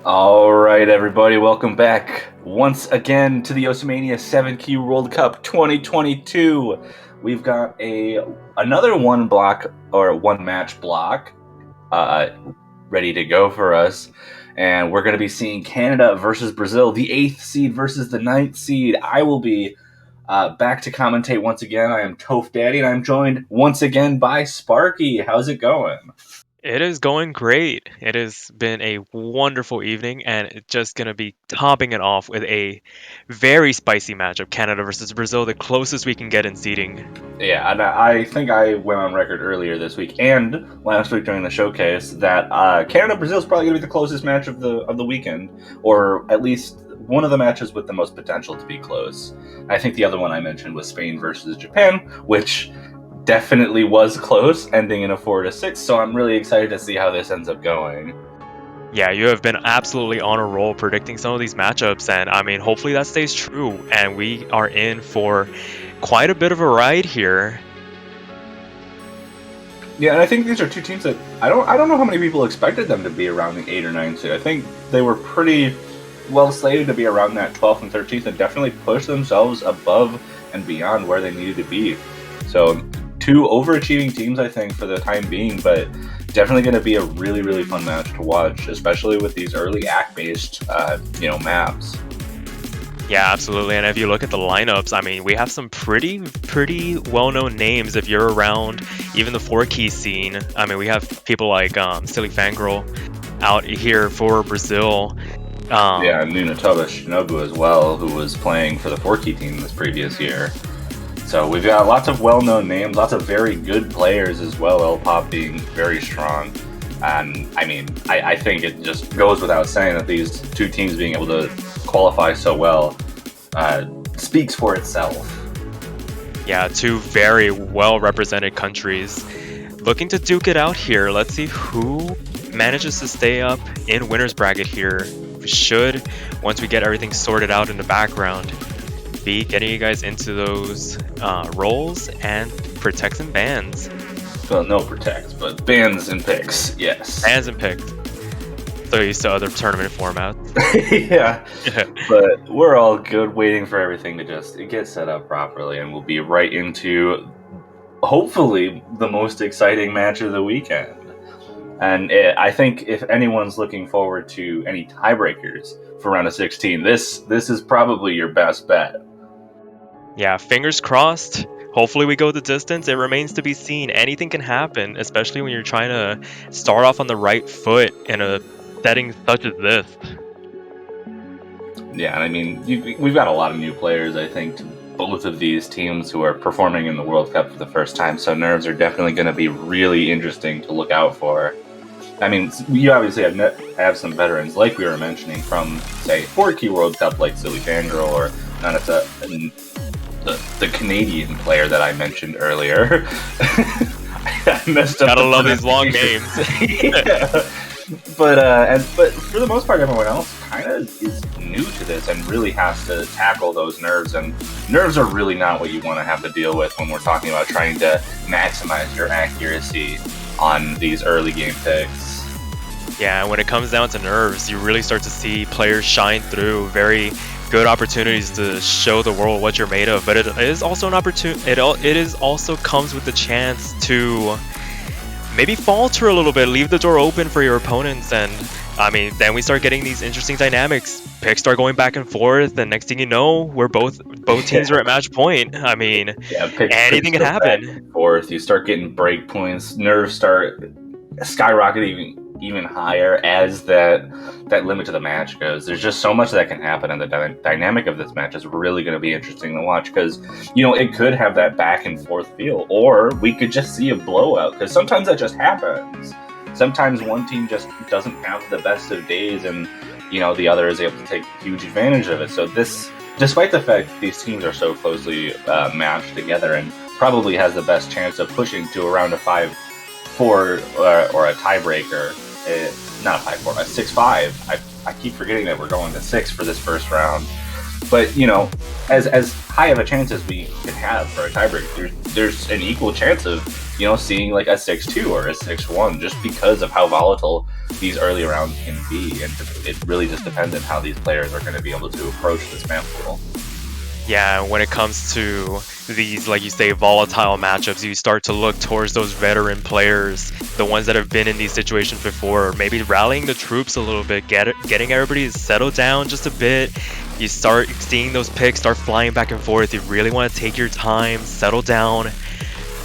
All right, everybody, welcome back once again to the Mania 7Q World Cup 2022. We've got another one match block ready to go for us, and we're going to be seeing Canada versus Brazil, the 8th seed versus the 9th seed. I will be back to commentate once again. I am Toph Daddy, and I'm joined once again by Sparky. How's it going? It is going great. It has been a wonderful evening, and it's just going to be topping it off with a very spicy matchup, Canada versus Brazil, the closest we can get in seeding. Yeah, and I think I went on record earlier this week and last week during the showcase that Canada Brazil is probably going to be the closest match of the weekend, or at least one of the matches with the most potential to be close. I think the other one I mentioned was Spain versus Japan, which definitely was close, ending in a 4-6. So I'm really excited to see how this ends up going. Yeah, you have been absolutely on a roll predicting some of these matchups, and I mean, hopefully that stays true, and we are in for quite a bit of a ride here. Yeah, and I think these are two teams that I don't know how many people expected them to be around the 8 or 9 seed. I think they were pretty well slated to be around that 12th and 13th and definitely push themselves above and beyond where they needed to be. So, two overachieving teams, I think, for the time being, but definitely going to be a really, really fun match to watch, especially with these early act-based, maps. Yeah, absolutely. And if you look at the lineups, I mean, we have some pretty well-known names if you're around even the 4-key scene. I mean, we have people like Silly Fangirl out here for Brazil. Yeah, Nunatoba Shinobu as well, who was playing for the 4-key team this previous year. So we've got lots of well-known names, lots of very good players as well, El Pop being very strong. And I mean, I think it just goes without saying that these two teams being able to qualify so well speaks for itself. Yeah, two very well-represented countries looking to duke it out here. Let's see who manages to stay up in winner's bracket here. We should, once we get everything sorted out in the background, be getting you guys into those roles and protects and bans. Well, no protects, but bans and picks, yes. Bans and picks. So used to other tournament formats. Yeah, but we're all good waiting for everything to just get set up properly, and we'll be right into hopefully the most exciting match of the weekend. And I think if anyone's looking forward to any tiebreakers for round of 16, this is probably your best bet. Yeah, fingers crossed. Hopefully we go the distance. It remains to be seen. Anything can happen, especially when you're trying to start off on the right foot in a setting such as this. Yeah, and I mean, we've got a lot of new players, I think, to both of these teams who are performing in the World Cup for the first time, so nerves are definitely going to be really interesting to look out for. I mean, you obviously have some veterans, like we were mentioning, from, say, 4-key World Cup, like Silly Fangirl, or the Canadian player that I mentioned earlier. I messed up. Gotta love these long names. Yeah. But for the most part, everyone else kind of is new to this and really has to tackle those nerves. And nerves are really not what you want to have to deal with when we're talking about trying to maximize your accuracy on these early game picks. Yeah, when it comes down to nerves, you really start to see players shine through. Very good opportunities to show the world what you're made of. But it is also an opportunity. It is also comes with the chance to maybe falter a little bit, leave the door open for your opponents, and I mean, then we start getting these interesting dynamics. Picks start going back and forth, and next thing you know, we're both teams are at match point. I mean, Yeah, anything can happen. Forth, you start getting break points, nerves start skyrocketing even higher as that limit to the match goes. There's just so much that can happen, and the dynamic of this match is really going to be interesting to watch because, it could have that back and forth feel, or we could just see a blowout because sometimes that just happens. Sometimes one team just doesn't have the best of days, and the other is able to take huge advantage of it. So this, despite the fact that these teams are so closely matched together, and probably has the best chance of pushing to a round of 5-4 or a tiebreaker. Not a 5-4, a 6-5. I keep forgetting that we're going to 6 for this first round. But, as high of a chance as we can have for a tiebreaker, there's an equal chance of, seeing like a 6-2 or a 6-1 just because of how volatile these early rounds can be, and it really just depends on how these players are going to be able to approach this map pool. Yeah, when it comes to these, like you say, volatile matchups, you start to look towards those veteran players, the ones that have been in these situations before, maybe rallying the troops a little bit, getting everybody to settle down just a bit. You start seeing those picks start flying back and forth. You really want to take your time, settle down,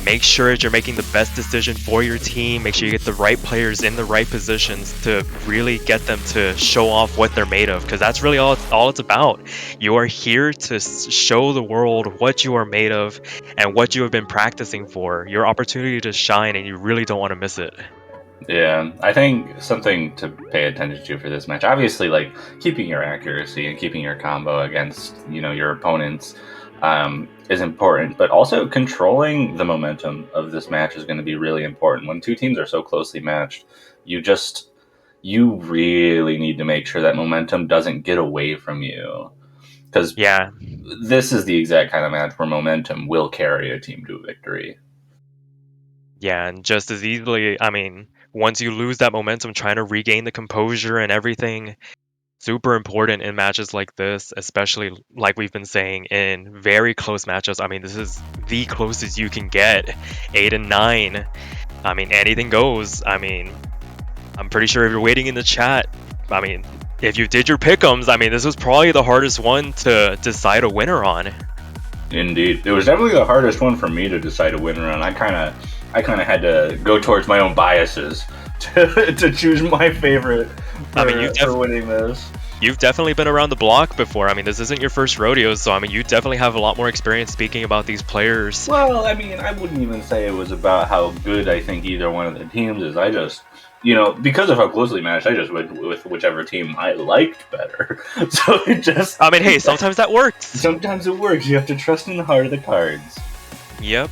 make sure that you're making the best decision for your team. Make sure you get the right players in the right positions to really get them to show off what they're made of, because that's really all it's about. You are here to show the world what you are made of and what you have been practicing for. Your opportunity to shine, and you really don't want to miss it. Yeah, I think something to pay attention to for this match, obviously, like keeping your accuracy and keeping your combo against, your opponents is important, but also controlling the momentum of this match is going to be really important. When two teams are so closely matched, you really need to make sure that momentum doesn't get away from you, because Yeah, this is the exact kind of match where momentum will carry a team to a victory. yeah, and just as easily, once you lose that momentum, trying to regain the composure and everything, super important in matches like this, especially like we've been saying in very close matchups. This is the closest you can get, 8 and 9. Anything goes. I'm pretty sure if you're waiting in the chat, if you did your pick'ems, this was probably the hardest one to decide a winner on. Indeed, it was definitely the hardest one for me to decide a winner on. I kind of had to go towards my own biases to choose my favorite for winning this. You've definitely been around the block before. This isn't your first rodeo, so you definitely have a lot more experience speaking about these players. Well, I wouldn't even say it was about how good I think either one of the teams is. I just, because of how closely matched, I just went with whichever team I liked better. So it just... hey, sometimes that works. Sometimes it works. You have to trust in the heart of the cards. Yep.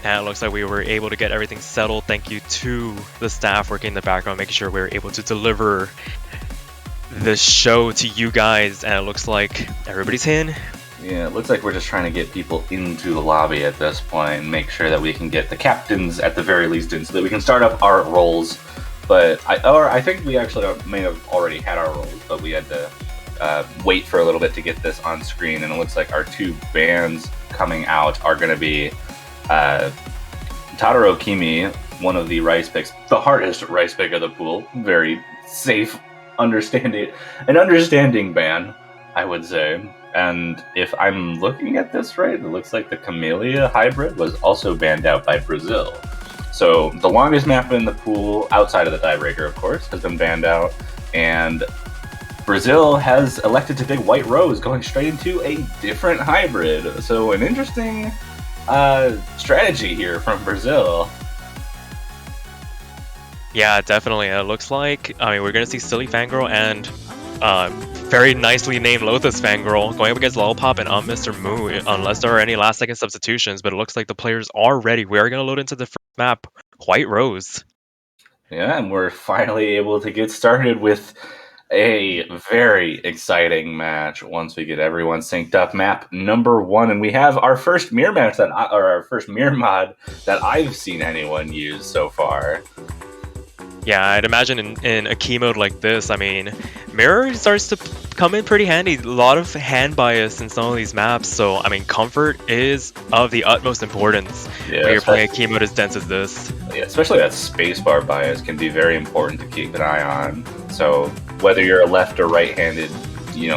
And it looks like we were able to get everything settled. Thank you to the staff working in the background, making sure we were able to deliver the show to you guys. And it looks like everybody's in. Yeah, it looks like we're just trying to get people into the lobby at this point and make sure that we can get the captains at the very least in so that we can start up our roles. But I think we actually may have already had our roles, but we had to wait for a little bit to get this on screen. And it looks like our two bands coming out are going to be Tadaro Kimi, one of the rice picks, the hardest rice pick of the pool, very safe, understanding ban, I would say. And if I'm looking at this right, it looks like the Camellia hybrid was also banned out by Brazil. So the longest map in the pool, outside of the tiebreaker, of course, has been banned out, and Brazil has elected to pick White Rose, going straight into a different hybrid. So an interesting strategy here from Brazil. Yeah, definitely. It looks like we're gonna see Silly Fangirl and very nicely named Lothus Fangirl going up against Lollipop and Mr. Moo, unless there are any last second substitutions. But it looks like the players are ready. We are gonna load into the first map, White Rose. Yeah, and we're finally able to get started with a very exciting match once we get everyone synced up. Map number 1, and we have our first mirror match our first mirror mod that I've seen anyone use so far. Yeah, I'd imagine in a key mode like this, mirror starts to come in pretty handy. A lot of hand bias in some of these maps, so comfort is of the utmost importance when you're playing a key mode as dense as this. Yeah, especially that spacebar bias can be very important to keep an eye on. So whether you're a left or right-handed,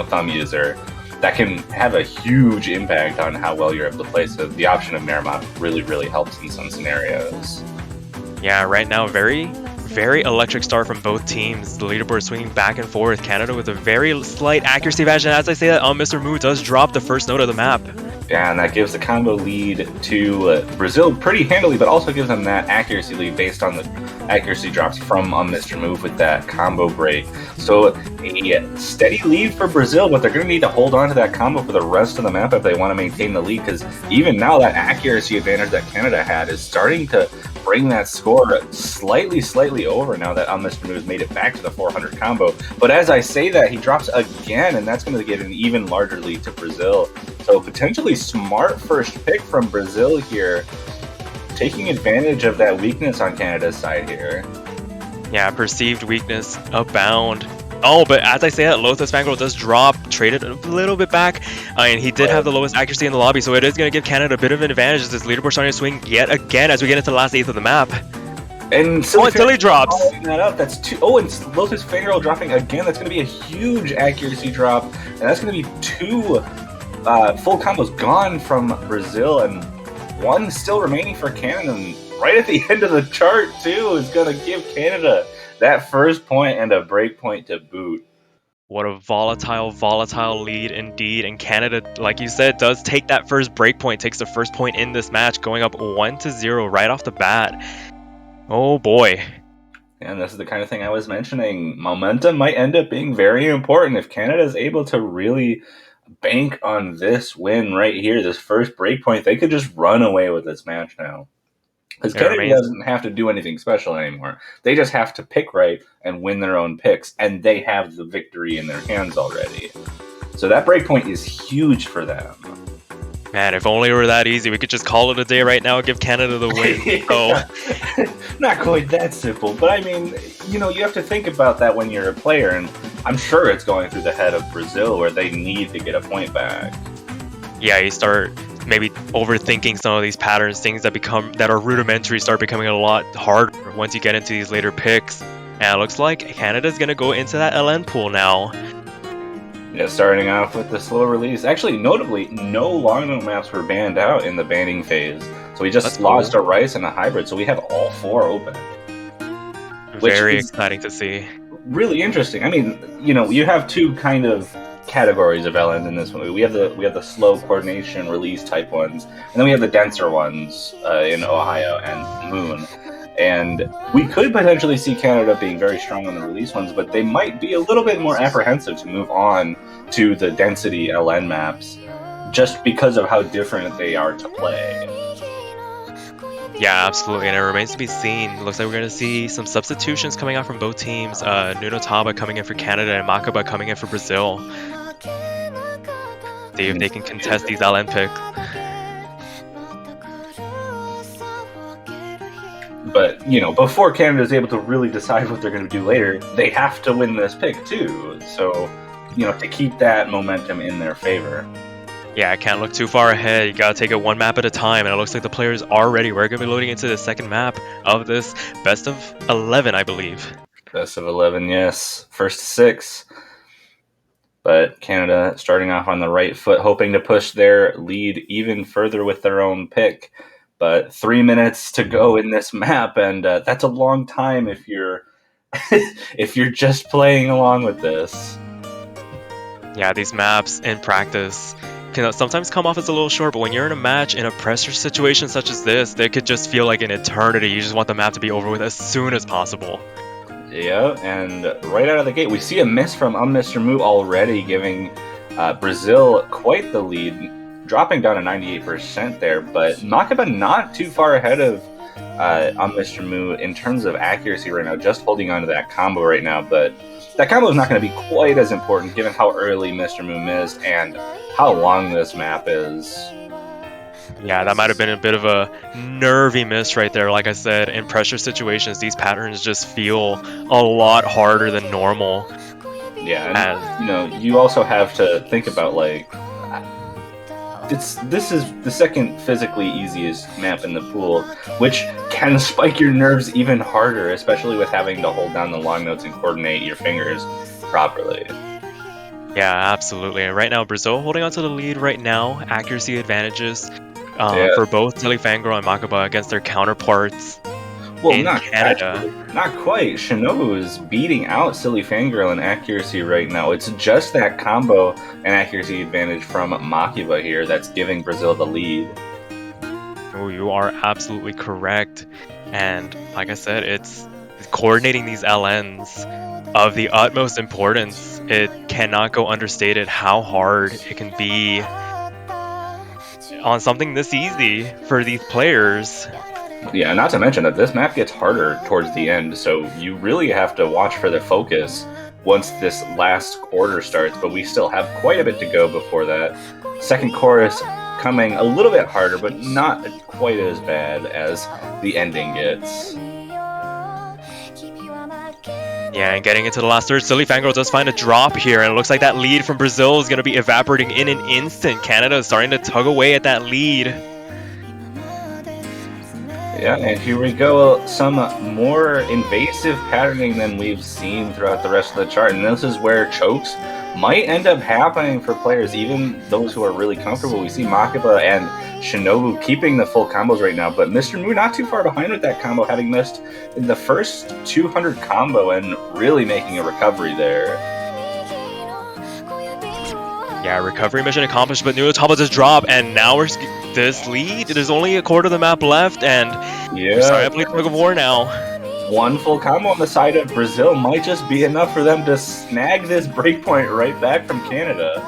thumb user, that can have a huge impact on how well you're able to play. So the option of mirror mod really, really helps in some scenarios. Yeah, right now, very electric start from both teams. The leaderboard swinging back and forth. Canada with a very slight accuracy advantage. And as I say that, Mr. Moo does drop the first node of the map. Yeah, and that gives the combo lead to Brazil pretty handily, but also gives them that accuracy lead based on the accuracy drops from Mr. Move with that combo break. So a steady lead for Brazil, but they're going to need to hold on to that combo for the rest of the map if they want to maintain the lead, because even now that accuracy advantage that Canada had is starting to bring that score slightly over now that Mr. Move made it back to the 400 combo. But as I say that, he drops again, and that's going to give an even larger lead to Brazil. So potentially smart first pick from Brazil here, taking advantage of that weakness on Canada's side here. Yeah, perceived weakness abound. Oh, but as I say that, Lothus Fangirl does drop, traded a little bit back, and he did have the lowest accuracy in the lobby, so it is going to give Canada a bit of an advantage as this leaderboard starting to swing yet again as we get into the last eighth of the map. And Silly drops. Following that up, that's two. Oh, and Lotus Fangirl dropping again. That's going to be a huge accuracy drop, and that's going to be two full combos gone from Brazil, and one still remaining for Canada. And right at the end of the chart, too, is going to give Canada that first point and a break point to boot. What a volatile lead indeed. And Canada, like you said, does take that first break point, takes the first point in this match, going up 1-0 right off the bat. Oh boy. And this is the kind of thing I was mentioning. Momentum might end up being very important if Canada is able to really bank on this win right here, this first break point. They could just run away with this match now. Because Canada doesn't have to do anything special anymore. They just have to pick right and win their own picks, and they have the victory in their hands already. So that breakpoint is huge for them. Man, if only it were that easy, we could just call it a day right now and give Canada the win. Not quite that simple, but I mean, you know, you have to think about that when you're a player, and I'm sure it's going through the head of Brazil where they need to get a point back. Yeah, you start maybe overthinking some of these patterns, things that are rudimentary start becoming a lot harder once you get into these later picks. And it looks like Canada's gonna go into that LN pool now. Yeah, starting off with the slow release. Actually, notably, no long note maps were banned out in the banning phase. So we just lost a Rice and a Hybrid, so we have all four open. Very exciting to see. Really interesting. I mean, you know, you have two kind of categories of LNs in this one. We have the slow coordination release type ones, and then we have the denser ones in Ohio and Moon. And we could potentially see Canada being very strong on the release ones, but they might be a little bit more apprehensive to move on to the density LN maps just because of how different they are to play. Yeah, absolutely, and it remains to be seen. Looks like we're going to see some substitutions coming out from both teams. Nuno Taba coming in for Canada and Makaba coming in for Brazil. See if they can contest these LN picks. But, you know, before Canada is able to really decide what they're going to do later, they have to win this pick too. So, you know, to keep that momentum in their favor. Yeah, I can't look too far ahead. You gotta take it one map at a time, and it looks like the players are ready. We're gonna be loading into the second map of this best of 11, I believe. Best of 11, yes. First to 6. But Canada starting off on the right foot, hoping to push their lead even further with their own pick. But 3 minutes to go in this map, and that's a long time if you're if you're just playing along with this. Yeah, these maps in practice can sometimes come off as a little short, but when you're in a match in a pressure situation such as this, they could just feel like an eternity. You just want the map to be over with as soon as possible. Yeah, and right out of the gate, we see a miss from Mr. Moo already, giving Brazil quite the lead, dropping down to 98% there, but Makaba not too far ahead of Mr. Moo in terms of accuracy right now, just holding on to that combo right now, but that combo is not going to be quite as important given how early Mr. Moo missed and how long this map is. Yeah, that might have been a bit of a nervy miss right there. Like I said, in pressure situations, these patterns just feel a lot harder than normal. Yeah, and you know, you also have to think about, like, this is the second physically easiest map in the pool, which can spike your nerves even harder, especially with having to hold down the long notes and coordinate your fingers properly. Yeah, absolutely. And right now, Brazil holding onto the lead right now. Accuracy advantages for both Silly Fangirl and Makaba against their counterparts in Canada. Actually, not quite. Shinobu is beating out Silly Fangirl in accuracy right now. It's just that combo and accuracy advantage from Makaba here that's giving Brazil the lead. Oh, you are absolutely correct. And like I said, it's coordinating these LNs of the utmost importance. It cannot go understated how hard it can be on something this easy for these players. Yeah, not to mention that this map gets harder towards the end, so you really have to watch for the focus once this last quarter starts, but we still have quite a bit to go before that. Second chorus coming a little bit harder, but not quite as bad as the ending gets. Yeah, and getting into the last third, Silly Fangirl does find a drop here, and it looks like that lead from Brazil is going to be evaporating in an instant. Canada is starting to tug away at that lead. Yeah, and here we go. Some more invasive patterning than we've seen throughout the rest of the chart. And this is where chokes might end up happening for players, even those who are really comfortable. We see Makaba and Shinobu keeping the full combos right now, but Mr. Mu not too far behind with that combo, having missed in the first 200 combo and really making a recovery there. Yeah, recovery mission accomplished, but Nurutama just drop, and now we're this lead. There's only a quarter of the map left, and we're starting to play tug of war now. One full combo on the side of Brazil might just be enough for them to snag this breakpoint right back from Canada.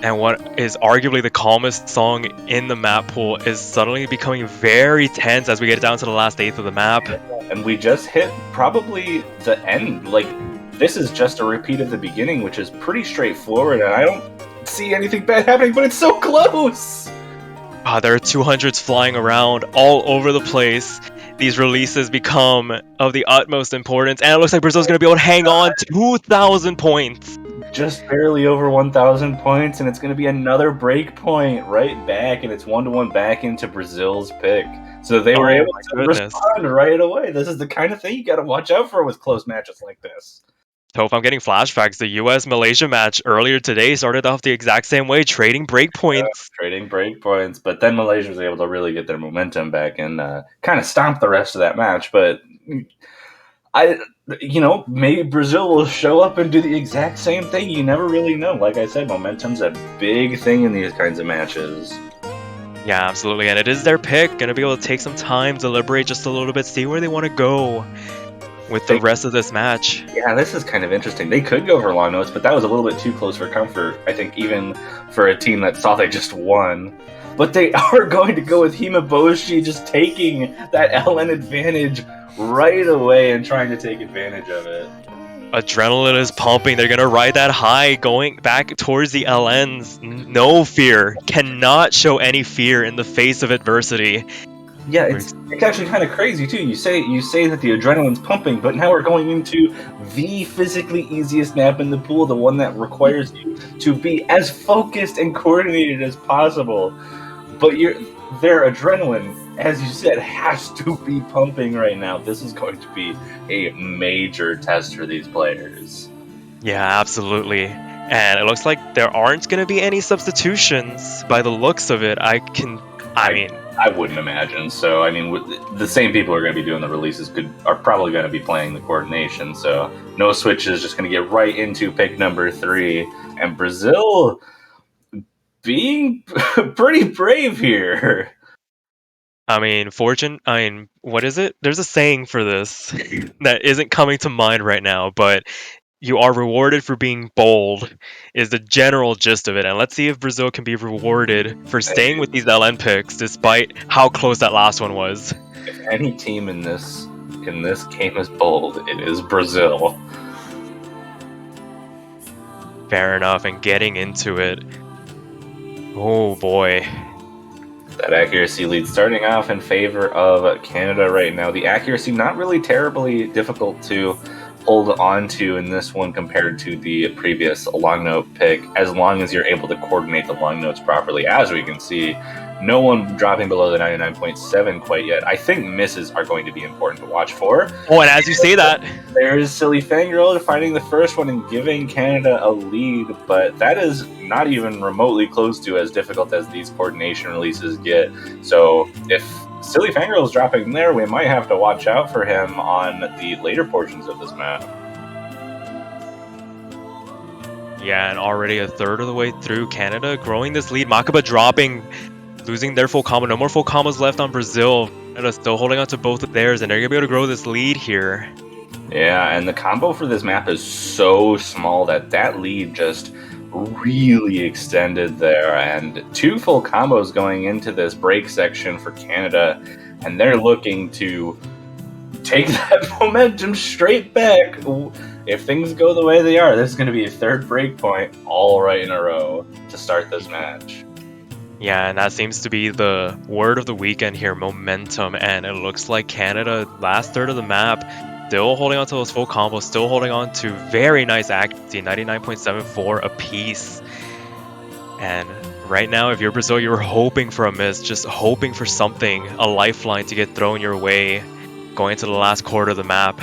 And what is arguably the calmest song in the map pool is suddenly becoming very tense as we get down to the last eighth of the map. And we just hit probably the end. Like, this is just a repeat of the beginning, which is pretty straightforward, and I don't see anything bad happening, but it's so close! There are 200s flying around all over the place. These releases become of the utmost importance, and it looks like Brazil's going to be able to hang on 2,000 points. Just barely over 1,000 points, and it's going to be another break point right back, and it's 1-1 back into Brazil's pick. So they were able to respond right away. This is the kind of thing you got to watch out for with close matches like this. So if I'm getting flashbacks, the US-Malaysia match earlier today started off the exact same way, trading breakpoints. Yeah, trading breakpoints, but then Malaysia was able to really get their momentum back and kind of stomp the rest of that match. But maybe Brazil will show up and do the exact same thing. You never really know. Like I said, momentum's a big thing in these kinds of matches. Yeah, absolutely, and it is their pick. Gonna be able to take some time, deliberate just a little bit, see where they want to go with the rest of this match. Yeah, this is kind of interesting. They could go for long notes, but that was a little bit too close for comfort, I think, even for a team that thought they just won. But they are going to go with Himaboshi just taking that LN advantage right away and trying to take advantage of it. Adrenaline is pumping. They're going to ride that high going back towards the LNs. No fear. Cannot show any fear in the face of adversity. Yeah, it's actually kind of crazy too. You say that the adrenaline's pumping, but now we're going into the physically easiest map in the pool, the one that requires you to be as focused and coordinated as possible. But their adrenaline, as you said, has to be pumping right now. This is going to be a major test for these players. Yeah, absolutely. And it looks like there aren't going to be any substitutions by the looks of it. I wouldn't imagine. So, the same people who are going to be doing the releases are probably going to be playing the coordination. So, no switches, just going to get right into pick number 3. And Brazil being pretty brave here. What is it? There's a saying for this that isn't coming to mind right now, but you are rewarded for being bold is the general gist of it. And let's see if Brazil can be rewarded for staying with these LN picks despite how close that last one was. If any team in this game is bold, it is Brazil. Fair enough, and getting into it. Oh boy. That accuracy lead starting off in favor of Canada right now. The accuracy not really terribly difficult to hold on to in this one compared to the previous long note pick, as long as you're able to coordinate the long notes properly. As we can see, no one dropping below the 99.7 quite yet. I think misses are going to be important to watch for. Oh, and as you say that, there's Silly Fangirl finding the first one and giving Canada a lead, but that is not even remotely close to as difficult as these coordination releases get. So if Silly Fangirl is dropping there, we might have to watch out for him on the later portions of this map. Yeah, and already a third of the way through, Canada growing this lead. Makaba dropping, losing their full combo. No more full combos left on Brazil. And still holding on to both of theirs, and they're going to be able to grow this lead here. Yeah, and the combo for this map is so small that lead just really extended there, and 2 full combos going into this break section for Canada, and they're looking to take that momentum straight back. If things go the way they are, this is going to be a third break point all right in a row to start this match. Yeah, and that seems to be the word of the weekend here, momentum, and it looks like Canada, last third of the map, still holding on to those full combos, still holding on to very nice accuracy, 99.74 apiece. And right now, if you're Brazil, you're hoping for a miss, just hoping for something, a lifeline to get thrown your way going into the last quarter of the map.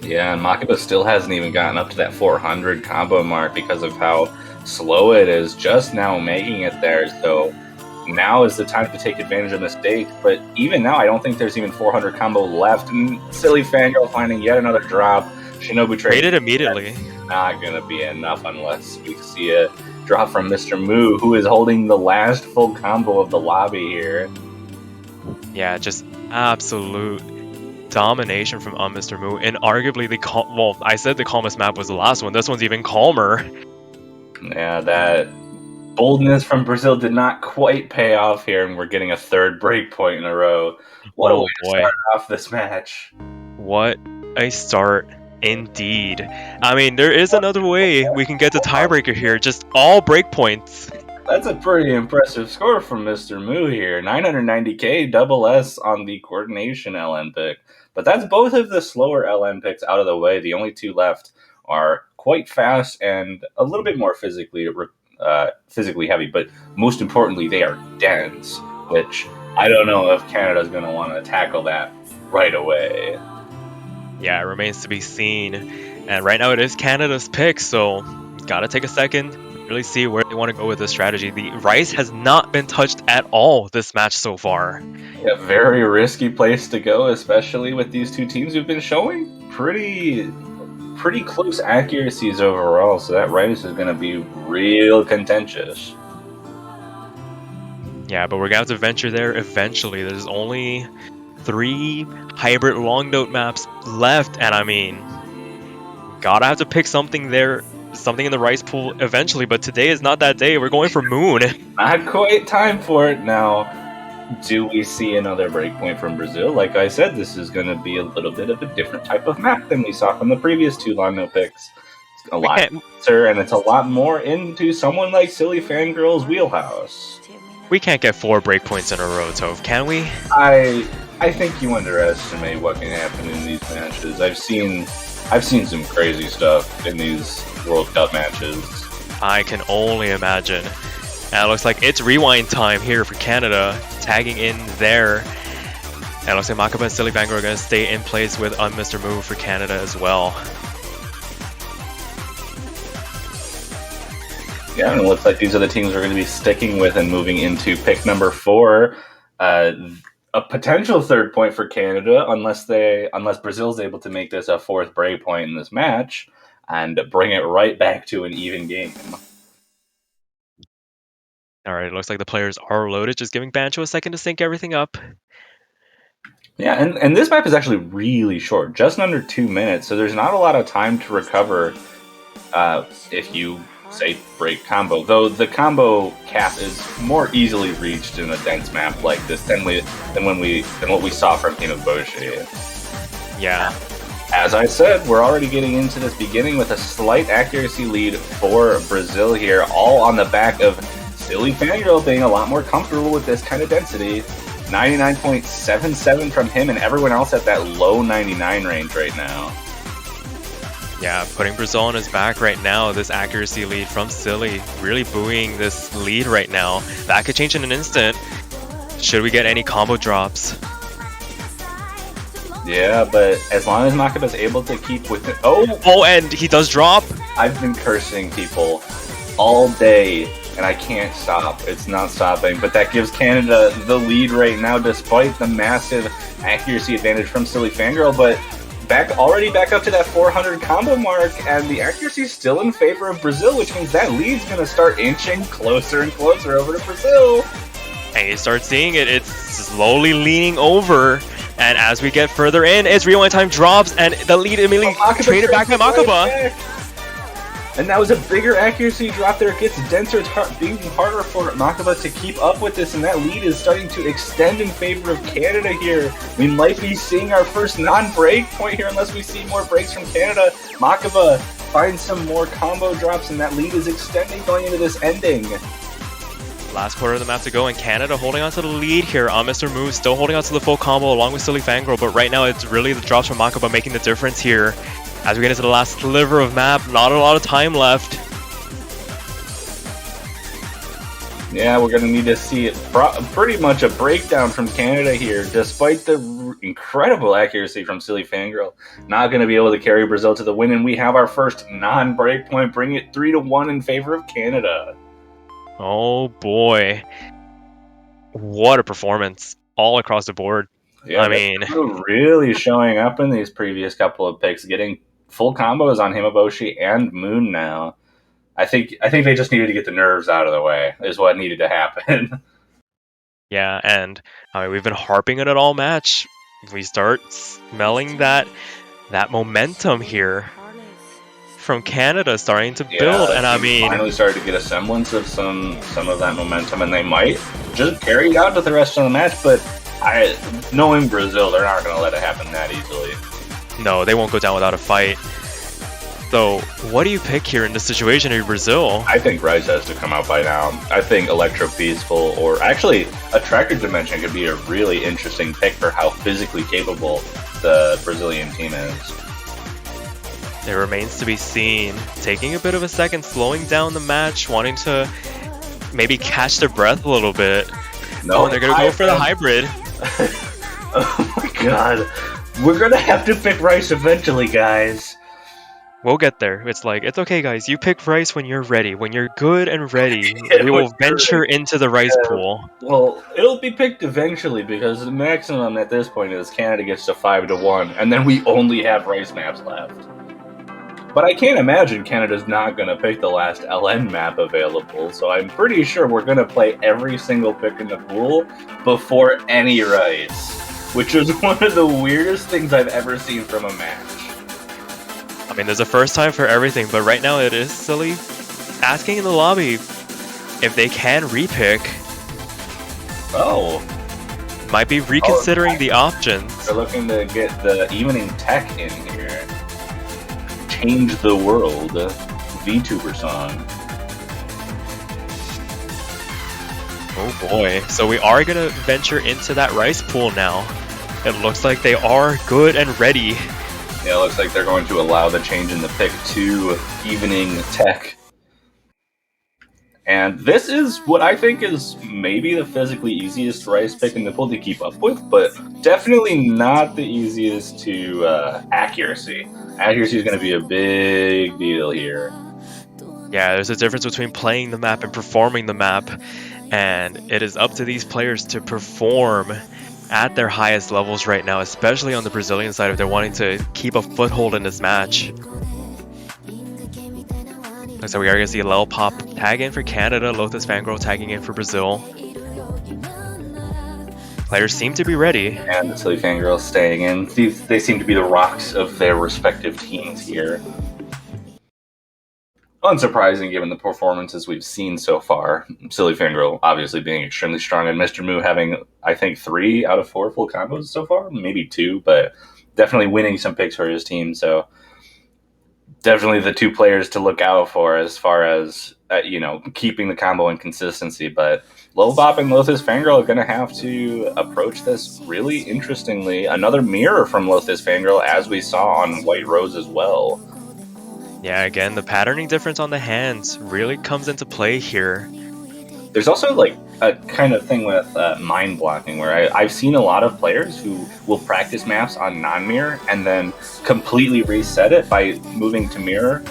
Yeah, and Makiba still hasn't even gotten up to that 400 combo mark because of how slow it is, just now making it there. So now is the time to take advantage of mistakes. But even now, I don't think there's even 400 combo left. And silly Fangirl finding yet another drop. Shinobu traded immediately. That's not going to be enough unless we see a drop from Mr. Mu, who is holding the last full combo of the lobby here. Yeah, just absolute domination from Mr. Mu, and arguably well, I said the calmest map was the last one. This one's even calmer. Yeah, that boldness from Brazil did not quite pay off here, and we're getting a third breakpoint in a row. What a way to start off this match. What a start indeed. I mean, there is another way we can get the tiebreaker here, just all breakpoints. That's a pretty impressive score from Mr. Mu here. 990k double S on the coordination LN pick. But that's both of the slower LN picks out of the way. The only two left are quite fast and a little bit more physically heavy. But most importantly, they are dense, which I don't know if Canada's going to want to tackle that right away. Yeah, it remains to be seen. And right now it is Canada's pick, so gotta take a second, really see where they want to go with this strategy. The Rice has not been touched at all this match so far. Yeah, very risky place to go, especially with these two teams who've been showing pretty close accuracies overall, so that Rice is going to be real contentious. Yeah, but we're going to have to venture there eventually. There's only 3 hybrid long note maps left, and I mean, gotta have to pick something there, something in the Rice pool eventually, but today is not that day. We're going for Moon. Not quite time for it now. Do we see another breakpoint from Brazil? Like I said, this is going to be a little bit of a different type of map than we saw from the previous 2 long note picks. It's a lot denser, and it's a lot more into someone like Silly Fangirl's wheelhouse. We can't get 4 breakpoints in a row, Tove, can we? I think you underestimate what can happen in these matches. I've seen some crazy stuff in these World Cup matches. I can only imagine. And it looks like it's rewind time here for Canada, tagging in there. And it looks like Makiba and Silly Fangirl are going to stay in place with Mr. Mu for Canada as well. Yeah, and it looks like these are the teams we're going to be sticking with and moving into pick number 4. A potential third point for Canada, unless Brazil's able to make this a 4th break point in this match and bring it right back to an even game. All right, it looks like the players are loaded, just giving Bancho a second to sync everything up. Yeah, and this map is actually really short, just under 2 minutes, so there's not a lot of time to recover if you, say, break combo. Though the combo cap is more easily reached in a dense map like this than what we saw from Team of Boshi. Yeah. As I said, we're already getting into this beginning with a slight accuracy lead for Brazil here, all on the back of Silly Fangirl being a lot more comfortable with this kind of density. 99.77 from him and everyone else at that low 99 range right now. Yeah, putting Brazil on his back right now. This accuracy lead from Silly really buoying this lead right now. That could change in an instant. Should we get any combo drops? Yeah, but as long as Makiba's able to keep with it. Oh, and he does drop. I've been cursing people all day, and I can't stop. It's not stopping. But that gives Canada the lead right now, despite the massive accuracy advantage from Silly Fangirl. But already back up to that 400 combo mark, and the accuracy is still in favor of Brazil, which means that lead's going to start inching closer and closer over to Brazil. And you start seeing it. It's slowly leaning over. And as we get further in, it's rewind time drops, and the lead immediately traded back by Makiba. And that was a bigger accuracy drop there. It gets denser. It's being harder for Makiba to keep up with this, and that lead is starting to extend in favor of Canada here. We might be seeing our first non-break point here unless we see more breaks from Canada. Makiba finds some more combo drops, and that lead is extending going into this ending. Last quarter of the map to go, and Canada holding on to the lead here on Mr. Move, still holding on to the full combo along with Silly Fangirl, but right now it's really the drops from Makaba making the difference here. As we get into the last sliver of map, not a lot of time left. Yeah, we're going to need to see it pretty much a breakdown from Canada here, despite the incredible accuracy from Silly Fangirl. Not going to be able to carry Brazil to the win, and we have our first non-breakpoint, bringing it 3-1 in favor of Canada. Oh boy. What a performance all across the board. Yeah, I mean, really showing up in these previous couple of picks, getting full combos on Himeboshi and Moon now. I think they just needed to get the nerves out of the way, is what needed to happen. yeah, and I mean, we've been harping on it all match. We start smelling that momentum here from Canada starting to build, and I mean, finally started to get a semblance of some of that momentum, and they might just carry it out to the rest of the match. But knowing Brazil, they're not going to let it happen that easily. No, they won't go down without a fight. So, what do you pick here in this situation in Brazil? I think Rice has to come out by now. I think Electro Peaceful, or actually Attractor Dimension, could be a really interesting pick for how physically capable the Brazilian team is. It remains to be seen. Taking a bit of a second, slowing down the match, wanting to maybe catch their breath a little bit. No, and they're going to go for the hybrid. Oh my god. We're going to have to pick Rice eventually, guys. We'll get there. It's like, it's okay, guys. You pick Rice when you're ready. When you're good and ready, we will venture into the Rice pool. Well, it'll be picked eventually because the maximum at this point is Canada gets to 5-1, and then we only have Rice maps left. But I can't imagine Canada's not going to pick the last LN map available, so I'm pretty sure we're going to play every single pick in the pool before any Rice, which is one of the weirdest things I've ever seen from a match. I mean, there's a first time for everything, but right now it is Silly asking in the lobby if they can repick. Oh. Might be reconsidering the options. They're looking to get the evening tech in here. Change the World VTuber song. Oh boy. So we are going to venture into that Rice pool now. It looks like they are good and ready. Yeah, it looks like they're going to allow the change in the pick to evening tech. And this is what I think is maybe the physically easiest Rice pick in the pool to keep up with, but definitely not the easiest to accuracy. Accuracy is going to be a big deal here. Yeah, there's a difference between playing the map and performing the map, and it is up to these players to perform at their highest levels right now, especially on the Brazilian side if they're wanting to keep a foothold in this match. So we are going to see Lil Pop tag in for Canada, Lotus Fangirl tagging in for Brazil. Players seem to be ready. And the Silly Fangirl staying in. They seem to be the rocks of their respective teams here. Unsurprising given the performances we've seen so far. Silly Fangirl obviously being extremely strong, and Mr. Moo having, I think, 3 out of 4 full combos so far. Maybe 2, but definitely winning some picks for his team. So definitely the 2 players to look out for as far as, keeping the combo and consistency. But Lil Bop and Lotus Fangirl are going to have to approach this really interestingly. Another mirror from Lotus Fangirl, as we saw on White Rose as well. Yeah, again, the patterning difference on the hands really comes into play here. There's also like a kind of thing with mind blocking where I've seen a lot of players who will practice maps on non-mirror and then completely reset it by moving to mirror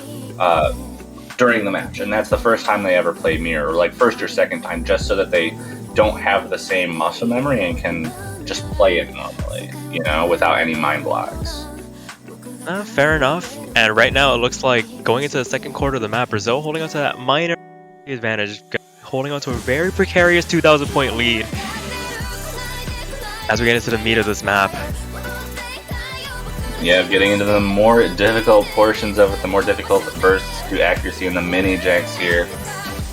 during the match. And that's the first time they ever play mirror, or like first or second time, just so that they don't have the same muscle memory and can just play it normally, without any mind blocks. Fair enough. And right now it looks like going into the second quarter of the map, Brazil holding on to that minor advantage, holding on to a very precarious 2,000 point lead as we get into the meat of this map. Yeah, getting into the more difficult portions of it, the more difficult bursts to accuracy in the mini jacks here.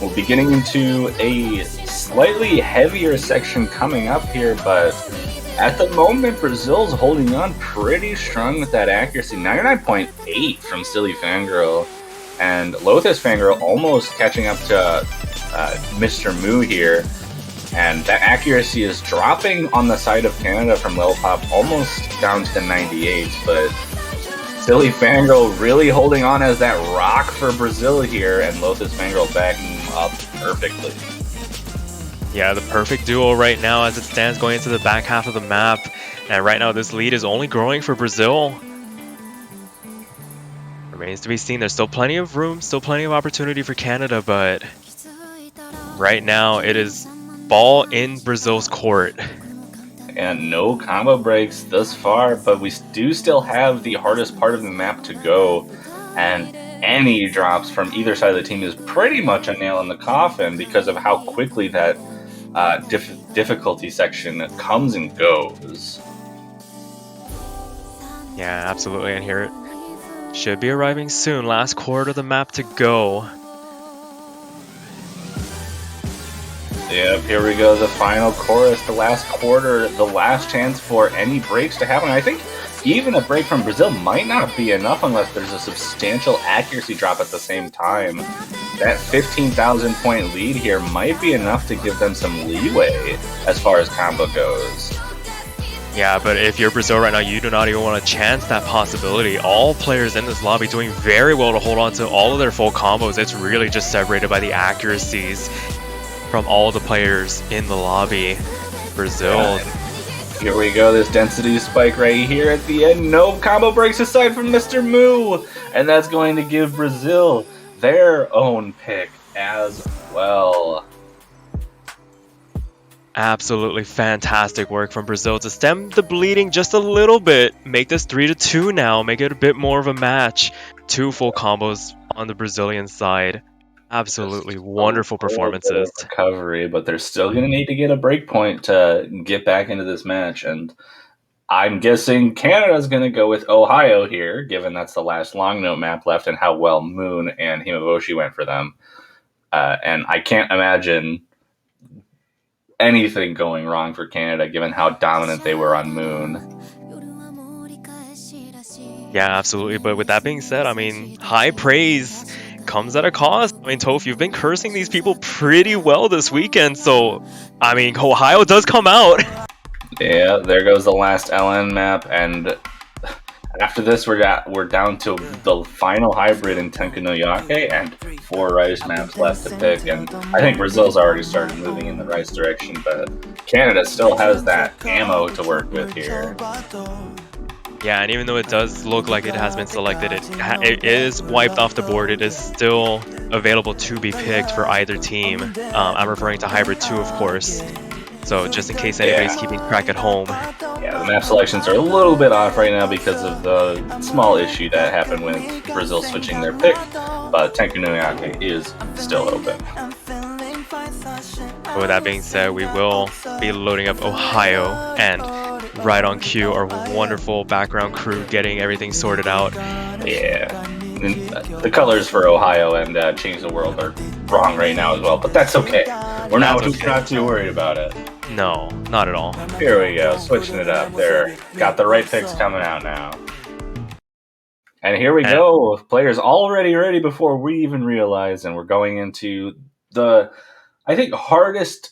We'll be getting into a slightly heavier section coming up here, but at the moment, Brazil's holding on pretty strong with that accuracy. 99.8 from Silly Fangirl, and Lotus Fangirl almost catching up to Mr. Moo here. And that accuracy is dropping on the side of Canada from Lil Pop almost down to the 98, but Silly Fangirl really holding on as that rock for Brazil here, and Lotus Fangirl backing him up perfectly. Yeah, the perfect duo right now as it stands going into the back half of the map. And right now this lead is only growing for Brazil. Remains to be seen. There's still plenty of room, still plenty of opportunity for Canada, but right now it is ball in Brazil's court. And no combo breaks thus far, but we do still have the hardest part of the map to go. And any drops from either side of the team is pretty much a nail in the coffin because of how quickly that difficulty section comes and goes. Yeah, absolutely. And here it should be arriving soon. Last quarter of the map to go. Yep, here we go, the final chorus, the last quarter, the last chance for any breaks to happen. I think even a break from Brazil might not be enough unless there's a substantial accuracy drop at the same time. That 15,000 point lead here might be enough to give them some leeway as far as combo goes. Yeah, but if you're Brazil right now, you do not even want to chance that possibility. All players in this lobby doing very well to hold on to all of their full combos. It's really just separated by the accuracies from all the players in the lobby. Brazil. Yeah. Here we go, this density spike right here at the end. No combo breaks aside from Mr. Moo. And that's going to give Brazil their own pick as well. Absolutely fantastic work from Brazil to stem the bleeding just a little bit. Make this 3-2 now. Make it a bit more of a match. 2 full combos on the Brazilian side. Absolutely wonderful performances. Recovery, but they're still going to need to get a break point to get back into this match. And I'm guessing Canada's going to go with Ohio here, given that's the last long note map left and how well Moon and Himeboshi went for them. And I can't imagine anything going wrong for Canada, given how dominant they were on Moon. Yeah, absolutely. But with that being said, I mean, high praise comes at a cost. I mean, Toph, you've been cursing these people pretty well this weekend, so I mean, Ohio does come out. Yeah, there goes the last LN map, and after this we're down to the final hybrid in Tenku no Yake and 4 rice maps left to pick, and I think Brazil's already started moving in the rice direction, but Canada still has that ammo to work with here. Yeah, and even though it does look like it has been selected, it is wiped off the board. It is still available to be picked for either team. I'm referring to Hybrid 2, of course. So just in case anybody's keeping track at home. Yeah, the map selections are a little bit off right now because of the small issue that happened with Brazil switching their pick, but Tenku no Yake is still open. But with that being said, we will be loading up Ohio, and right on cue, our wonderful background crew getting everything sorted out. Yeah, and the colors for Ohio and Change the World are wrong right now as well, but that's okay. We're not too worried about it. No, not at all. Here we go, switching it up there. Got the right picks coming out now. And here we go, players already ready before we even realize, and we're going into the, I think, hardest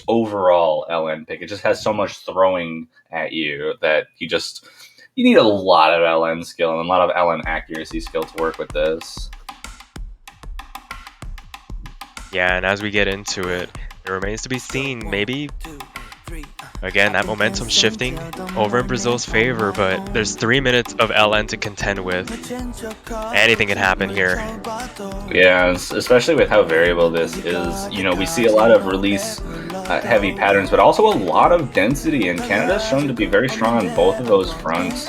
overall LN pick. It just has so much throwing at you that you need a lot of LN skill and a lot of LN accuracy skill to work with this. Yeah, and as we get into it, it remains to be seen. Maybe, again, that momentum shifting over in Brazil's favor, but there's 3 minutes of LN to contend with. Anything can happen here. Yeah, especially with how variable this is. You know, we see a lot of release heavy patterns, but also a lot of density, and Canada's shown to be very strong on both of those fronts.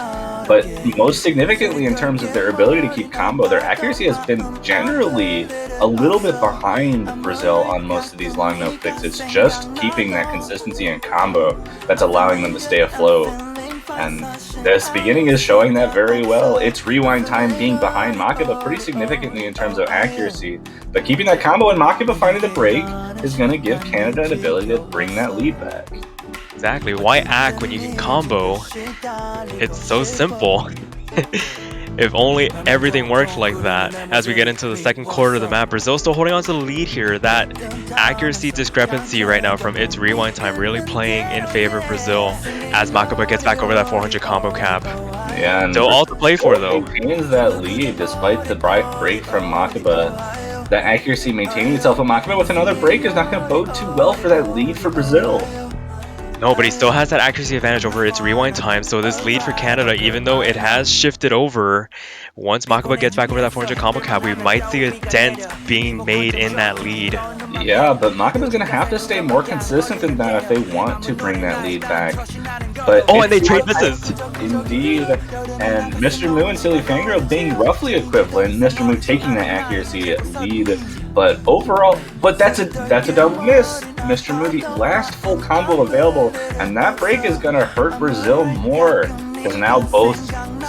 But most significantly in terms of their ability to keep combo, their accuracy has been generally a little bit behind Brazil on most of these long note picks. It's just keeping that consistency in combo that's allowing them to stay afloat. And this beginning is showing that very well. It's rewind time being behind Makiba pretty significantly in terms of accuracy. But keeping that combo and Makiba finding the break is going to give Canada an ability to bring that lead back. Exactly. Why act when you can combo? It's so simple. If only everything worked like that. As we get into the second quarter of the map, Brazil still holding on to the lead here. That accuracy discrepancy right now from its rewind time really playing in favor of Brazil as Makaba gets back over that 400 combo cap. Yeah, and Still all to play for though. Maintains that lead despite the break from Makaba. That accuracy maintaining itself, but Makaba with another break is not going to bode too well for that lead for Brazil. No, but he still has that accuracy advantage over its rewind time, so this lead for Canada, even though it has shifted over, once Makaba gets back over that 400 combo cap, we might see a dent being made in that lead. Yeah, but Makaba's going to have to stay more consistent than that if they want to bring that lead back. But and they trade misses! Indeed. And Mr. Moo and Silly Fangirl being roughly equivalent, Mr. Moo taking that accuracy lead, but overall, that's a double miss. Mr. Moo, the last full combo available, and that break is going to hurt Brazil more, because now both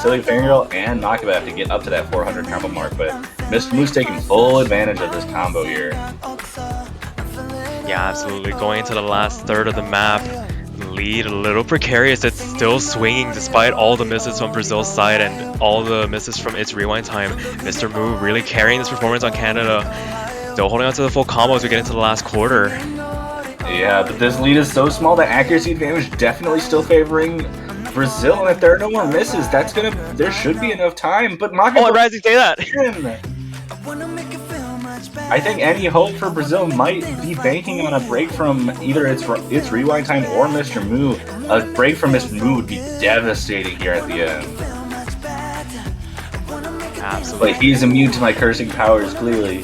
Silly Fangirl and Makaba have to get up to that 400 combo mark, but Mr. Moo's taking full advantage of this combo here. Yeah, absolutely. Going into the last third of the map, lead a little precarious. It's still swinging despite all the misses from Brazil's side and all the misses from its rewind time. Mr. Moo really carrying this performance on Canada. Still holding on to the full combo as we get into the last quarter. Yeah, but this lead is so small that accuracy advantage definitely still favoring Brazil, and if there are no more misses, there should be enough time. But Makaba, I'd rather say that. I think any hope for Brazil might be banking on a break from either its rewind time or Mr. Moo. A break from Mr. Moo would be devastating here at the end. Absolutely. But he's immune to my cursing powers, clearly.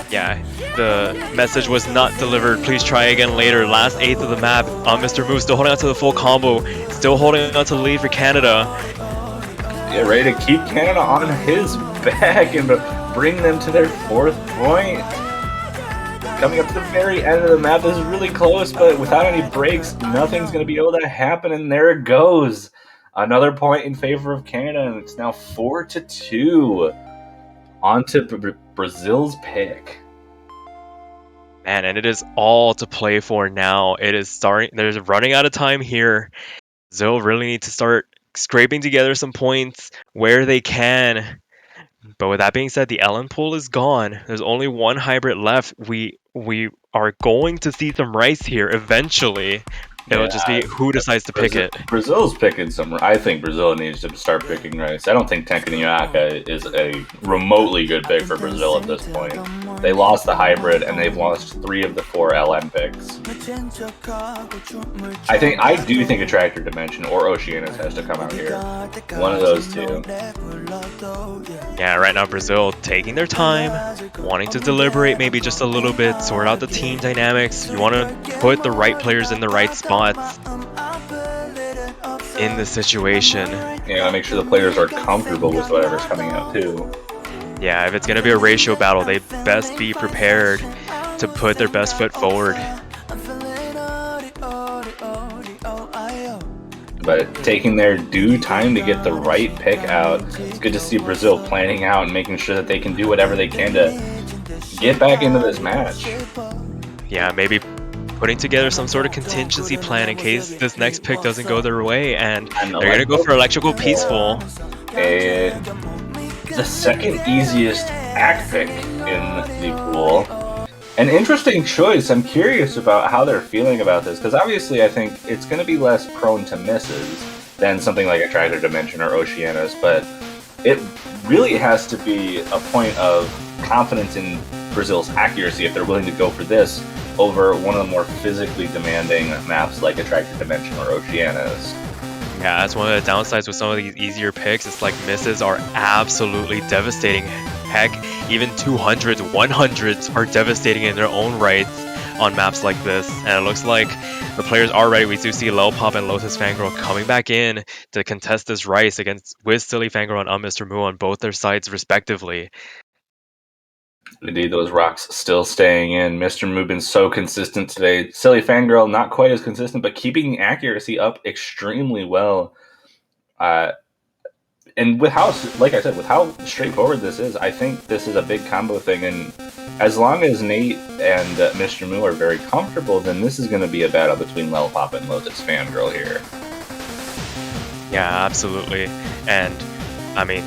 Yeah, the message was not delivered. Please try again later. Last eighth of the map on Mr. Moo, still holding on to the full combo, still holding on to the lead for Canada. Yeah, ready to keep Canada on his back and bring them to their fourth point. Coming up to the very end of the map, this is really close, but without any breaks, nothing's going to be able to happen, and there it goes. Another point in favor of Canada, and it's now 4-2. On to Brazil's pick. Man, and it is all to play for now. It is starting. There's running out of time here. Brazil really need to start scraping together some points where they can. But with that being said, the Ellen pool is gone. There's only one hybrid left. We are going to see some rice here eventually. It'll just be who decides to pick it. Brazil's picking some. I think Brazil needs to start picking rice. I don't think Tenkanyaka is a remotely good pick for Brazil at this point. They lost the hybrid and they've lost 3 of the 4 LM picks. I do think Attractor Dimension or Oceanus has to come out here. One of those two. Yeah, right now Brazil taking their time, wanting to deliberate maybe just a little bit, sort out the team dynamics. You want to put the right players in the right spots in the situation. Yeah, make sure the players are comfortable with whatever's coming out too. Yeah, if it's going to be a ratio battle, they best be prepared to put their best foot forward. But taking their due time to get the right pick out, it's good to see Brazil planning out and making sure that they can do whatever they can to get back into this match. Yeah, maybe putting together some sort of contingency plan in case this next pick doesn't go their way, and they're going to go for Electrical Peaceful. The second easiest act pick in the pool. An interesting choice. I'm curious about how they're feeling about this, because obviously I think it's going to be less prone to misses than something like Attractor Dimension or Oceanus, but it really has to be a point of confidence in Brazil's accuracy if they're willing to go for this over one of the more physically demanding maps like Attractor Dimension or Oceanus. Yeah, that's one of the downsides with some of these easier picks. It's like misses are absolutely devastating. Heck, even 200s, 100s are devastating in their own rights on maps like this. And it looks like the players are ready. We do see Lelpop and Lotus Fangirl coming back in to contest this rice with Silly Fangirl and Mr. Moo on both their sides respectively. Indeed, those rocks still staying in. Mr. Moo been so consistent today. Silly Fangirl not quite as consistent, but keeping accuracy up extremely well. And with how, like I said, with how straightforward this is, I think this is a big combo thing. And as long as Nate and Mr. Moo are very comfortable, then this is going to be a battle between Lelpop and Lotus Fangirl here. Yeah, absolutely. And I mean,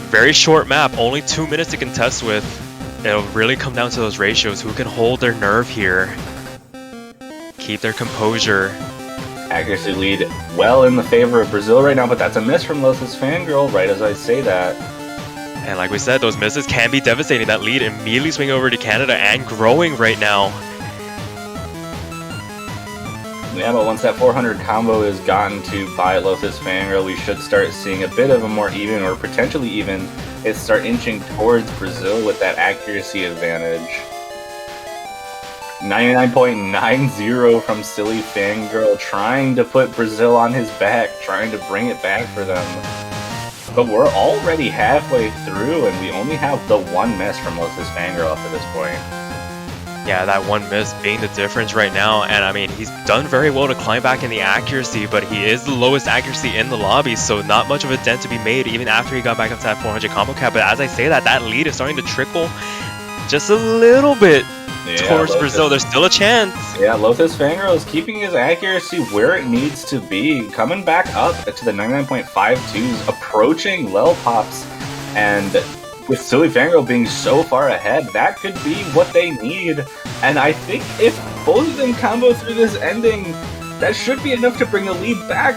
very short map, only 2 minutes to contest with. It'll really come down to those ratios. Who can hold their nerve here? Keep their composure. Accuracy lead well in the favor of Brazil right now, but that's a miss from Lotus Fangirl right as I say that. And like we said, those misses can be devastating. That lead immediately swing over to Canada and growing right now. Yeah, but once that 400 combo is gotten to by Lotus Fangirl, we should start seeing a bit of a more even, or potentially even, it start inching towards Brazil with that accuracy advantage. 99.90 from Silly Fangirl, trying to put Brazil on his back, trying to bring it back for them. But we're already halfway through, and we only have the one miss from Lotus Fangirl up to this point. Yeah, that one miss being the difference right now, and I mean, he's done very well to climb back in the accuracy, but he is the lowest accuracy in the lobby, so not much of a dent to be made even after he got back up to that 400 combo cap. But as I say that, that lead is starting to trickle just a little bit towards Brazil. There's still a chance. Yeah, Lotus Fangirl is keeping his accuracy where it needs to be, coming back up to the 99.52s, approaching Lelpops, and with Silly Fangirl being so far ahead, that could be what they need. And I think if both of them combo through this ending, that should be enough to bring the lead back.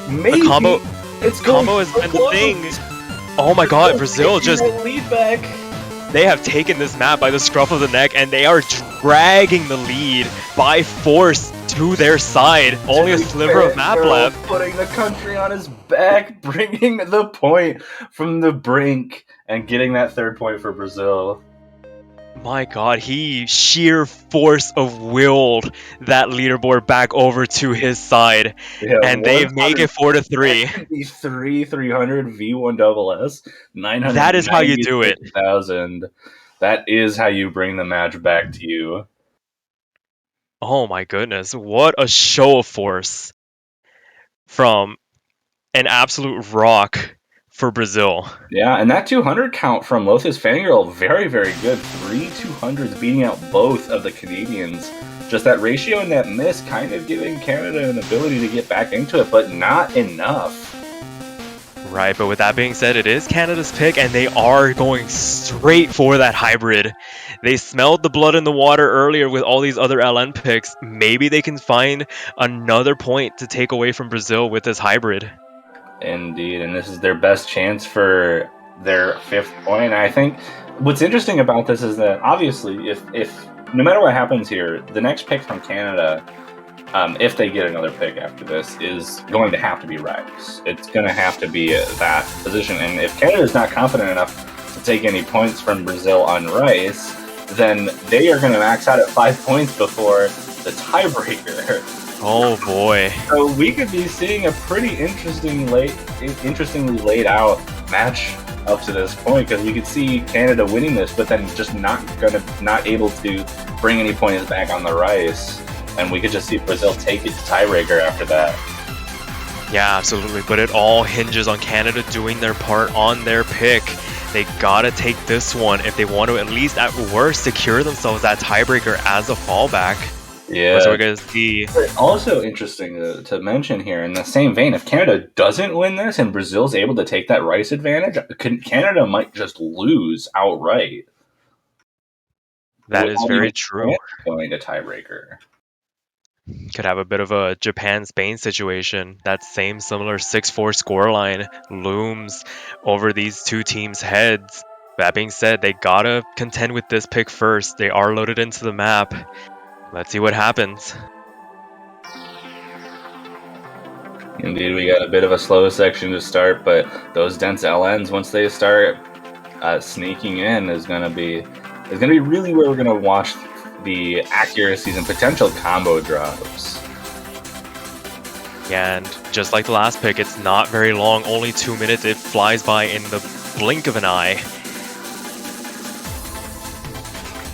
Maybe the combo, it's combo has been the thing. Oh my god, Brazil just lead back. They have taken this map by the scruff of the neck, and they are dragging the lead by force to their side. Only a sliver of map left. Putting the country on his back, bringing the point from the brink, and getting that third point for Brazil. My god, he sheer force of willed that leaderboard back over to his side, and they make it 4-3. 300 V1SS 900. That is how you do it. 1,000. That is how you bring the match back to you. Oh my goodness, what a show of force from an absolute rock for Brazil. Yeah, and that 200 count from Lotus Fangirl, very, very good. 3 200s beating out both of the Canadians. Just that ratio and that miss kind of giving Canada an ability to get back into it, but not enough. Right, but with that being said, it is Canada's pick, and they are going straight for that hybrid. They smelled the blood in the water earlier with all these other LN picks. Maybe they can find another point to take away from Brazil with this hybrid. Indeed, and this is their best chance for their 5th point. I think what's interesting about this is that obviously, if no matter what happens here, the next pick from Canada, if they get another pick after this, is going to have to be Rice. It's going to have to be that position, and if Canada is not confident enough to take any points from Brazil on Rice, then they are going to max out at 5 points before the tiebreaker. Oh boy! So we could be seeing a pretty interestingly laid out match up to this point, because we could see Canada winning this, but then just not able to bring any points back on the Rice, and we could just see Brazil take it to tiebreaker after that. Yeah, absolutely. But it all hinges on Canada doing their part on their pick. They gotta take this one if they want to at least at worst secure themselves that tiebreaker as a fallback. Yeah. That's what we're gonna see. But also interesting to mention here, in the same vein, if Canada doesn't win this and Brazil's able to take that Rice advantage, Canada might just lose outright. That is very true. Going to tiebreaker. Could have a bit of a Japan-Spain situation. That same similar 6-4 scoreline looms over these two teams' heads. That being said, they gotta contend with this pick first. They are loaded into the map. Let's see what happens. Indeed, we got a bit of a slow section to start, but those dense LNs, once they start sneaking in, is gonna be really where we're gonna watch the accuracies and potential combo drops. Yeah, and just like the last pick, it's not very long, only 2 minutes. It flies by in the blink of an eye.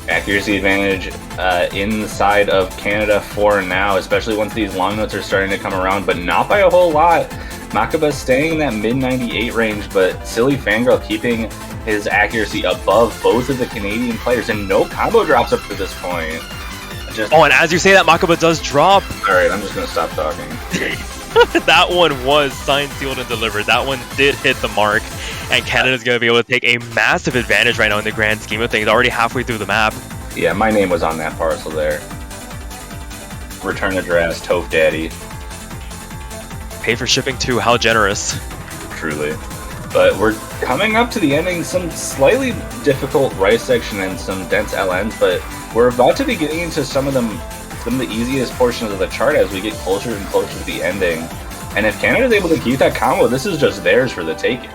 Accuracy advantage inside of Canada for now, especially once these long notes are starting to come around, but not by a whole lot. Makaba staying in that mid-98 range, but Silly Fangirl keeping his accuracy above both of the Canadian players, and no combo drops up to this point. And as you say that, Makaba does drop. Alright, I'm just going to stop talking. That one was signed, sealed, and delivered. That one did hit the mark. and Canada's going to be able to take a massive advantage right now in the grand scheme of things, already halfway through the map. Yeah, my name was on that parcel there. Return address, Toph Daddy. Pay for shipping too, how generous. Truly. But we're coming up to the ending, some slightly difficult rice section and some dense LNs, but we're about to be getting into some of the easiest portions of the chart as we get closer and closer to the ending. And if Canada's able to keep that combo, this is just theirs for the taking.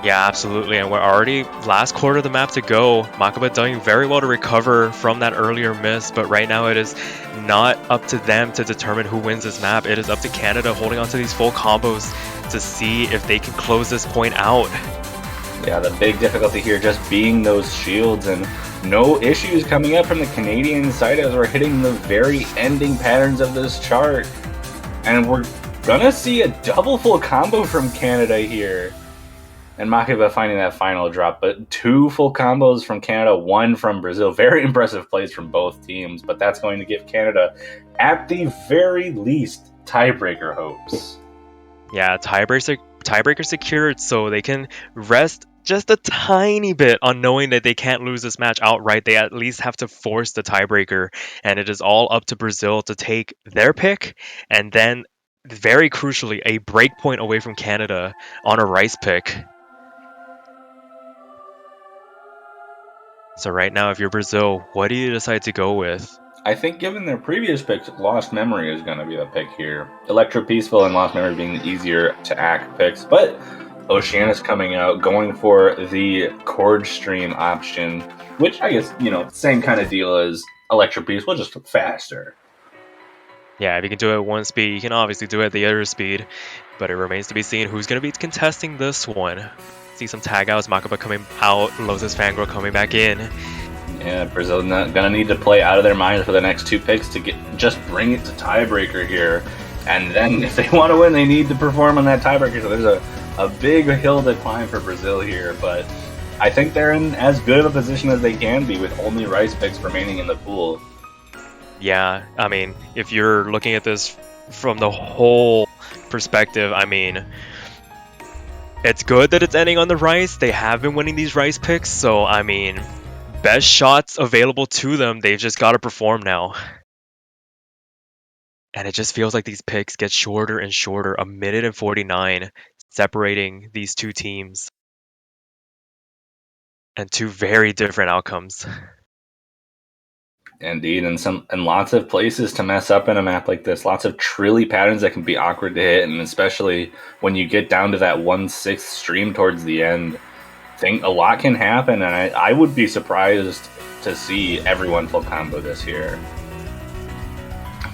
Yeah, absolutely, and we're already last quarter of the map to go. Makaba doing very well to recover from that earlier miss, but right now it is not up to them to determine who wins this map. It is up to Canada holding on to these full combos to see if they can close this point out. Yeah, the big difficulty here just being those shields, and no issues coming up from the Canadian side as we're hitting the very ending patterns of this chart. And we're gonna see a double full combo from Canada here. And Makaba finding that final drop, but 2 full combos from Canada, 1 from Brazil. Very impressive plays from both teams, but that's going to give Canada, at the very least, tiebreaker hopes. Yeah, tiebreaker secured, so they can rest just a tiny bit on knowing that they can't lose this match outright. They at least have to force the tiebreaker, and it is all up to Brazil to take their pick, and then, very crucially, a break point away from Canada on a rice pick. So right now, if you're Brazil, what do you decide to go with? I think given their previous picks, Lost Memory is going to be the pick here. Electro Peaceful and Lost Memory being the easier to act picks, but Oceanus coming out, going for the chord stream option, which I guess, same kind of deal as Electro Peaceful, just faster. Yeah, if you can do it at 1 speed, you can obviously do it at the other speed, but it remains to be seen who's going to be contesting this one. See some tag outs, Makaba coming out, Lotus Fangirl coming back in. Yeah, Brazil gonna need to play out of their minds for the next 2 picks to just bring it to tiebreaker here. And then if they want to win, they need to perform on that tiebreaker. So there's a big hill to climb for Brazil here, but I think they're in as good of a position as they can be with only rice picks remaining in the pool. Yeah, I mean, if you're looking at this from the whole perspective, I mean, it's good that it's ending on the rice. They have been winning these rice picks, so I mean, best shots available to them, they've just got to perform now. And it just feels like these picks get shorter and shorter, 1 minute and 49 separating these 2 teams. And 2 very different outcomes. Indeed, and lots of places to mess up in a map like this. Lots of trilly patterns that can be awkward to hit, and especially when you get down to that 1/6 stream towards the end, a lot can happen, and I would be surprised to see everyone full combo this here.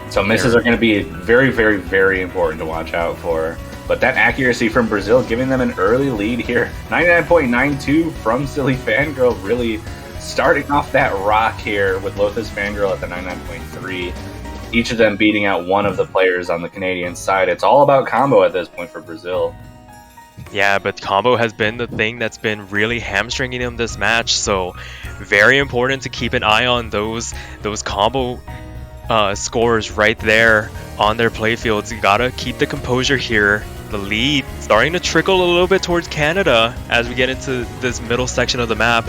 So misses are going to be very, very, very important to watch out for. But that accuracy from Brazil giving them an early lead here. 99.92 from Silly Fangirl, really starting off that rock here with Lotus Fangirl at the 99.3. Each of them beating out one of the players on the Canadian side. It's all about combo at this point for Brazil. Yeah, but combo has been the thing that's been really hamstringing them this match, so very important to keep an eye on those combo scores right there on their playfields. You gotta keep the composure here. The lead starting to trickle a little bit towards Canada as we get into this middle section of the map.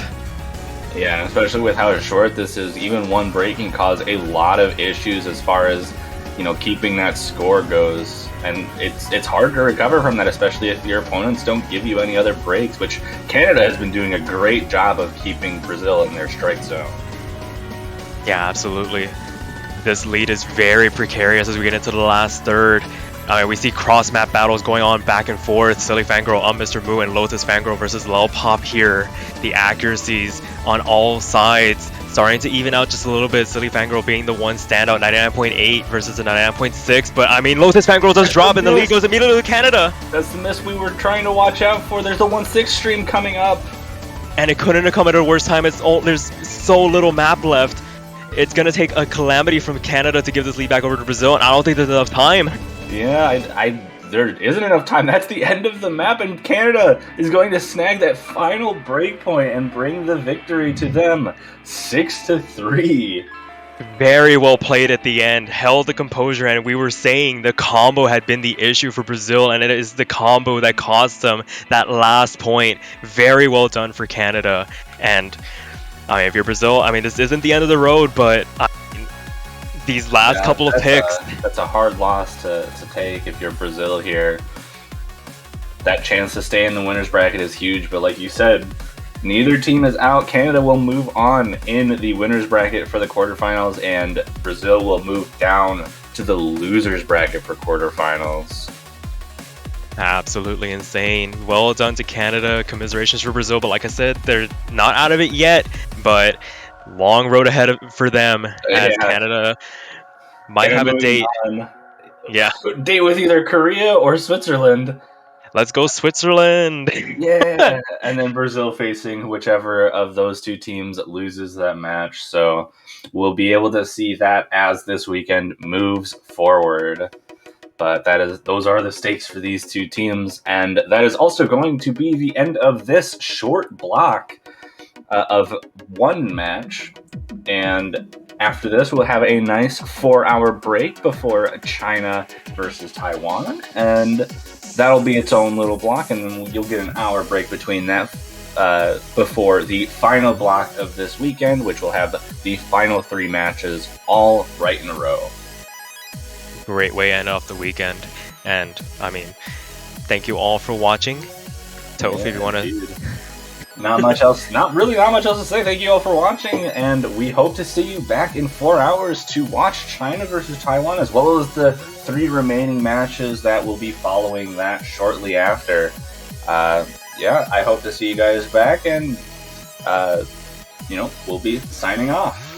Yeah, especially with how short this is, even one break can cause a lot of issues as far as, keeping that score goes. And it's hard to recover from that, especially if your opponents don't give you any other breaks, which Canada has been doing a great job of keeping Brazil in their strike zone. Yeah, absolutely. This lead is very precarious as we get into the last third. We see cross-map battles going on back and forth. Silly Fangirl on Mr. Moo and Lotus Fangirl versus Lollipop here. The accuracies on all sides starting to even out just a little bit. Silly Fangirl being the one standout, 99.8 versus the 99.6. But I mean, Lotus Fangirl does drop and the lead goes immediately to Canada. That's the miss we were trying to watch out for. There's a 1/6 stream coming up. And it couldn't have come at a worse time. There's so little map left. It's going to take a calamity from Canada to give this lead back over to Brazil, and I don't think there's enough time. Yeah, there isn't enough time. That's the end of the map, and Canada is going to snag that final breakpoint and bring the victory to them, 6-3. Very well played at the end, held the composure, and we were saying the combo had been the issue for Brazil, and it is the combo that cost them that last point. Very well done for Canada. And I mean, if you're Brazil, I mean, this isn't the end of the road, but I mean, these last couple of picks. That's a hard loss to take if you're Brazil here. That chance to stay in the winner's bracket is huge, but like you said, neither team is out. Canada will move on in the winner's bracket for the quarterfinals, and Brazil will move down to the loser's bracket for quarterfinals. Absolutely insane. Well done to Canada. Commiserations for Brazil, but like I said, they're not out of it yet, but long road ahead for them as Canada might have a date. Yeah. Date with either Korea or Switzerland. Let's go Switzerland. Yeah. And then Brazil facing whichever of those two teams loses that match. So we'll be able to see that as this weekend moves forward. But those are the stakes for these two teams. And that is also going to be the end of this short block of one match. And after this, we'll have a nice 4-hour break before China versus Taiwan. And that'll be its own little block. And then you'll get an hour break between that before the final block of this weekend, which will have the final 3 matches all right in a row. Great way to end off the weekend. And I mean, thank you all for watching. Toph, if you want to. Not much else to say. Thank you all for watching, and we hope to see you back in 4 hours to watch China versus Taiwan, as well as the 3 remaining matches that will be following that shortly after. I hope to see you guys back, and we'll be signing off.